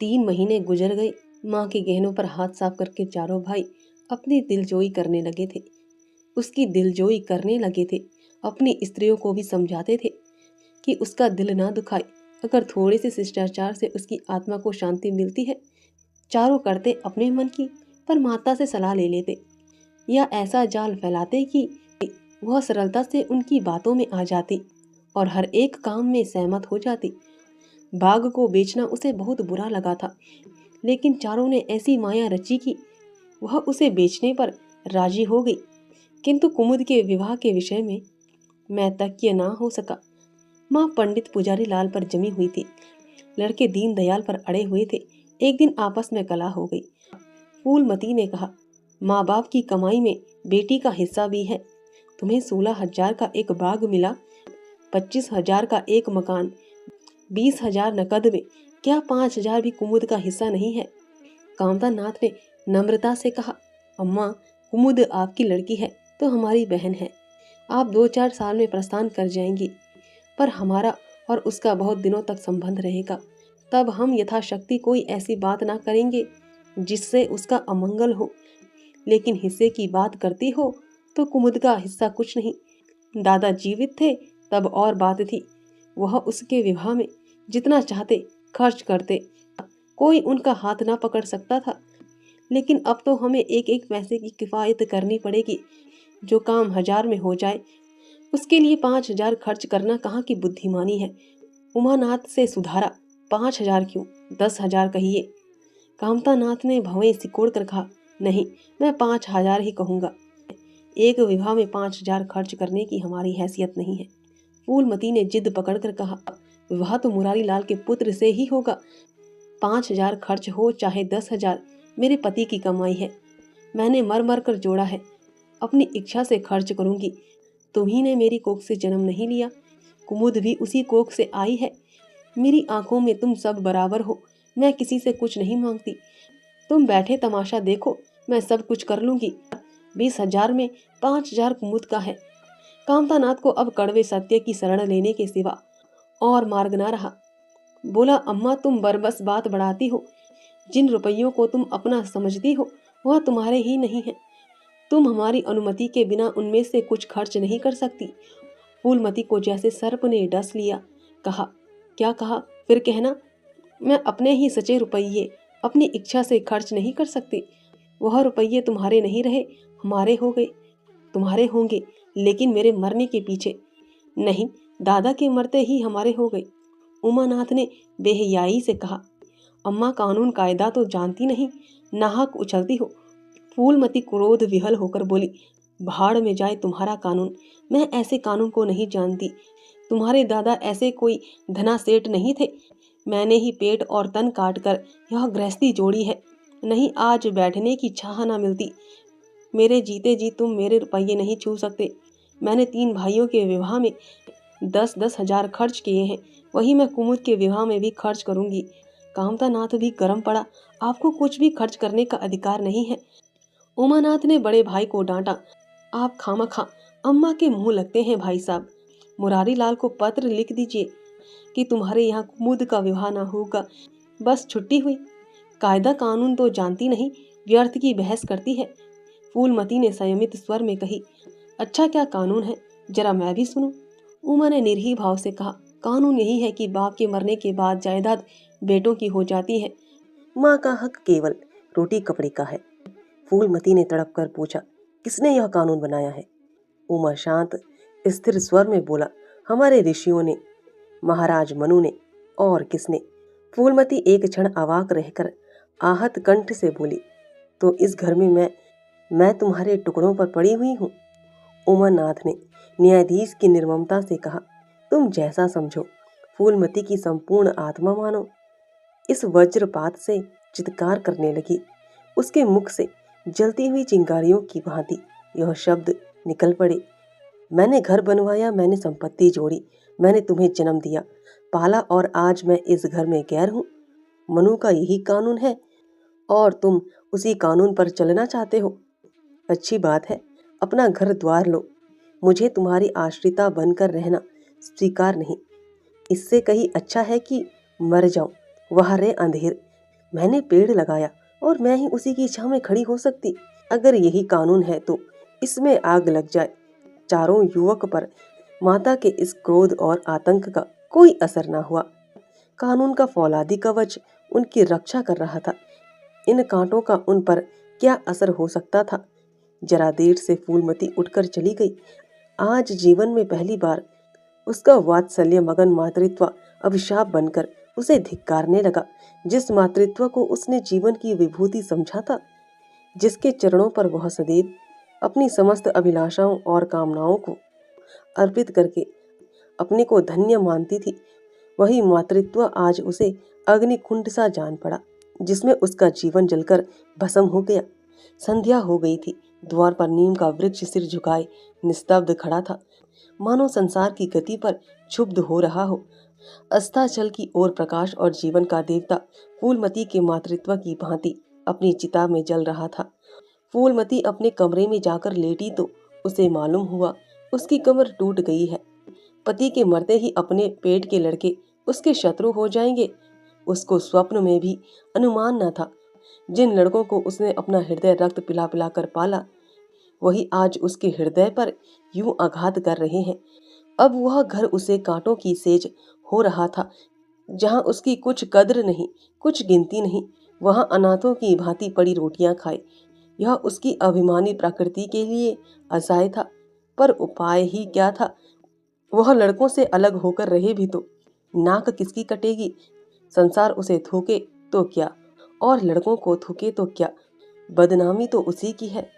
3 महीने गुजर गए। माँ के गहनों पर हाथ साफ करके चारों भाई अपनी दिलजोई करने लगे थे। उसकी दिलजोई करने लगे थे। अपनी स्त्रियों को भी समझाते थे कि उसका दिल ना दुखाए। अगर थोड़े से शिष्टाचार से उसकी आत्मा को शांति मिलती है। चारों करते अपने मन की, पर माता से सलाह ले लेते या ऐसा जाल फैलाते कि वह सरलता से उनकी बातों में आ जाती और हर एक काम में सहमत हो जाती। बाग को बेचना उसे बहुत बुरा लगा था, लेकिन चारों ने ऐसी माया रची कि वह उसे बेचने पर राजी हो गई। किंतु कुमुद के विवाह के विषय में मैं तक्य ना हो सका। माँ पंडित पुजारी लाल पर जमी हुई थी, लड़के दीन दयाल पर अड़े हुए थे। एक दिन आपस में कलह हो गई। फूलमती ने कहा, माँ बाप की कमाई में बेटी का हिस्सा भी है। तुम्हें 16,000 का एक बाग मिला, 25,000 का एक मकान, 20,000 नकद में, क्या 5,000 भी कुमुद का हिस्सा नहीं है? कामता नाथ ने नम्रता से कहा, अम्मा, कुमुद आपकी लड़की है तो हमारी बहन है। आप 2-4 साल में प्रस्थान कर जाएंगी, पर हमारा और उसका बहुत दिनों तक संबंध रहेगा। तब हम यथाशक्ति कोई ऐसी बात ना करेंगे जिससे उसका अमंगल हो। लेकिन हिस्से की बात करती हो तो कुमुद का हिस्सा कुछ नहीं। दादा जीवित थे तब और बात थी। वह उसके विवाह में जितना चाहते खर्च करते, कोई उनका हाथ ना पकड़ सकता था। लेकिन अब तो हमें एक एक पैसे की किफायत करनी पड़ेगी। जो काम 1000 में हो जाए उसके लिए 5,000 खर्च करना कहाँ की बुद्धिमानी है। उमानाथ से सुधारा, 5,000 क्यों, 10,000 कहिए। कामतानाथ ने भवें सिकोड़ कर कहा, नहीं, मैं 5,000 ही कहूँगा। एक विवाह में 5,000 खर्च करने की हमारी हैसियत नहीं है। फूलमती ने जिद पकड़कर कहा, विवाह तो मुरारी लाल के पुत्र से ही होगा। 5,000 खर्च हो चाहे 10,000, मेरे पति की कमाई है। मैंने मर मर कर जोड़ा है, अपनी इच्छा से खर्च करूंगी। तुम्ही ने मेरी कोख से जन्म नहीं लिया, कुमुद भी उसी कोख से आई है। मेरी आंखों में तुम सब बराबर हो। मैं किसी से कुछ नहीं मांगती। तुम बैठे तमाशा देखो, मैं सब कुछ कर लूंगी। 20,000 में 5,000 कुमुद का है। कामतानाथ को अब कड़वे सत्य की शरण लेने के सिवा और मार्ग ना रहा। बोला, अम्मा, तुम बरबस बात बढ़ाती हो। जिन रुपयों को तुम अपना समझती हो वह तुम्हारे ही नहीं है। तुम हमारी अनुमति के बिना उनमें से कुछ खर्च नहीं कर सकती। फूलमती को जैसे सर्प ने डस लिया। कहा, क्या कहा, फिर कहना। मैं अपने ही सचे रुपये अपनी इच्छा से खर्च नहीं कर सकती। वह रुपये तुम्हारे नहीं रहे, हमारे हो गए। तुम्हारे होंगे, लेकिन मेरे मरने के पीछे नहीं, दादा के मरते ही हमारे हो गए। उमानाथ ने बेहयाई से कहा, अम्मा, कानून कायदा तो जानती नहीं, नाहक उछलती हो। फूलमती क्रोध विहल होकर बोली, भाड़ में जाए तुम्हारा कानून। मैं ऐसे कानून को नहीं जानती। तुम्हारे दादा ऐसे कोई धना सेठ नहीं थे। मैंने ही पेट और तन काट कर यह गृहस्थी जोड़ी है, नहीं आज बैठने की छाह ना मिलती। मेरे जीते जी तुम मेरे रुपये नहीं छू सकते। मैंने 3 भाइयों के विवाह में 10-10 हजार खर्च किए हैं, वही मैं कुमुद के विवाह में भी खर्च करूंगी। कामतानाथ भी गर्म पड़ा, आपको कुछ भी खर्च करने का अधिकार नहीं है। उमानाथ ने बड़े भाई को डांटा, आप खामखा अम्मा के मुंह लगते हैं भाई साहब। मुरारी लाल को पत्र लिख दीजिए कि तुम्हारे यहाँ कुमुद का विवाह ना होगा, बस छुट्टी हुई। कायदा कानून तो जानती नहीं, व्यर्थ की बहस करती है। फूलमती ने संयमित स्वर में कही, अच्छा क्या कानून है, जरा मैं भी सुनूं। उमा ने निर्ही भाव से कहा, कानून यही है कि बाप के मरने के बाद जायदाद बेटों की हो जाती है। माँ का हक केवल रोटी कपड़े का है। फूलमती ने तड़प कर पूछा, किसने यह कानून बनाया है? उमा शांत स्थिर स्वर में बोला, हमारे ऋषियों ने, महाराज मनु ने। और किसने? फूलमती एक क्षण अवाक रहकर आहत कंठ से बोली, तो इस घर में मैं तुम्हारे टुकड़ों पर पड़ी हुई हूँ। उमानाथ ने न्यायाधीश की निर्ममता से कहा, तुम जैसा समझो, फूलमती की संपूर्ण आत्मा मानो। इस वज्रपात से चित्कार करने लगी। उसके मुख से जलती हुई चिंगारियों की भांति यह शब्द निकल पड़े, मैंने घर बनवाया, मैंने संपत्ति जोड़ी, मैंने तुम्हें जन्म दिया, पाला, और आज मैं इस घर में गैर हूँ। मनु का यही कानून है और तुम उसी कानून पर चलना चाहते हो। अच्छी बात है, अपना घर द्वार लो। मुझे तुम्हारी आश्रिता बनकर रहना स्वीकार नहीं। इससे कहीं अच्छा है कि मर जाऊं, वह रे अंधेर। मैंने पेड़ लगाया और मैं ही उसी की छांव में खड़ी हो सकती। अगर यही कानून है तो इसमें आग लग जाए। चारों युवक पर माता के इस क्रोध और आतंक का कोई असर न हुआ। कानून का फौलादी कवच उनकी रक्षा कर रहा था। इन कांटों का उन पर क्या असर हो सकता था। जरा देर से फूलमती उठकर चली गई। आज जीवन में पहली बार उसका वात्सल्य मगन मातृत्व अभिशाप बनकर उसे धिक्कारने लगा। जिस मातृत्व को उसने जीवन की विभूति समझा था, जिसके चरणों पर वह सदैव अपनी समस्त अभिलाषाओं और कामनाओं को अर्पित करके अपने को धन्य मानती थी, वही मातृत्व आज उसे अग्निकुंड सा जान पड़ा, जिसमें उसका जीवन जलकर भस्म हो गया। संध्या हो गई थी। द्वार पर नीम का वृक्ष सिर झुकाए निस्तब्ध खड़ा था, मानो संसार की गति पर क्षुब्ध हो रहा हो। अस्ताचल की ओर प्रकाश और जीवन का देवता फूलमती के मातृत्व की भांति अपनी चिता में जल रहा था। फूलमती अपने कमरे में जाकर लेटी तो उसे मालूम हुआ उसकी कमर टूट गई है। पति के मरते ही अपने पेट के लड़के उसके शत्रु हो जाएंगे, उसको स्वप्न में भी अनुमान न था। जिन लड़कों को उसने अपना हृदय रक्त पिला पिला कर पाला, वही आज उसके हृदय पर यूं आघात कर रहे हैं। अब वह घर उसे कांटों की सेज हो रहा था, जहां उसकी कुछ कद्र नहीं, कुछ गिनती नहीं। वहां अनाथों की भांति पड़ी रोटियां खाए। यह उसकी अभिमानी प्रकृति के लिए असह्य था, पर उपाय ही क्या था। वह लड़कों से अलग होकर रहे भी तो नाक किसकी कटेगी। संसार उसे थूके तो क्या और लड़कों को थूके तो क्या, बदनामी तो उसी की है।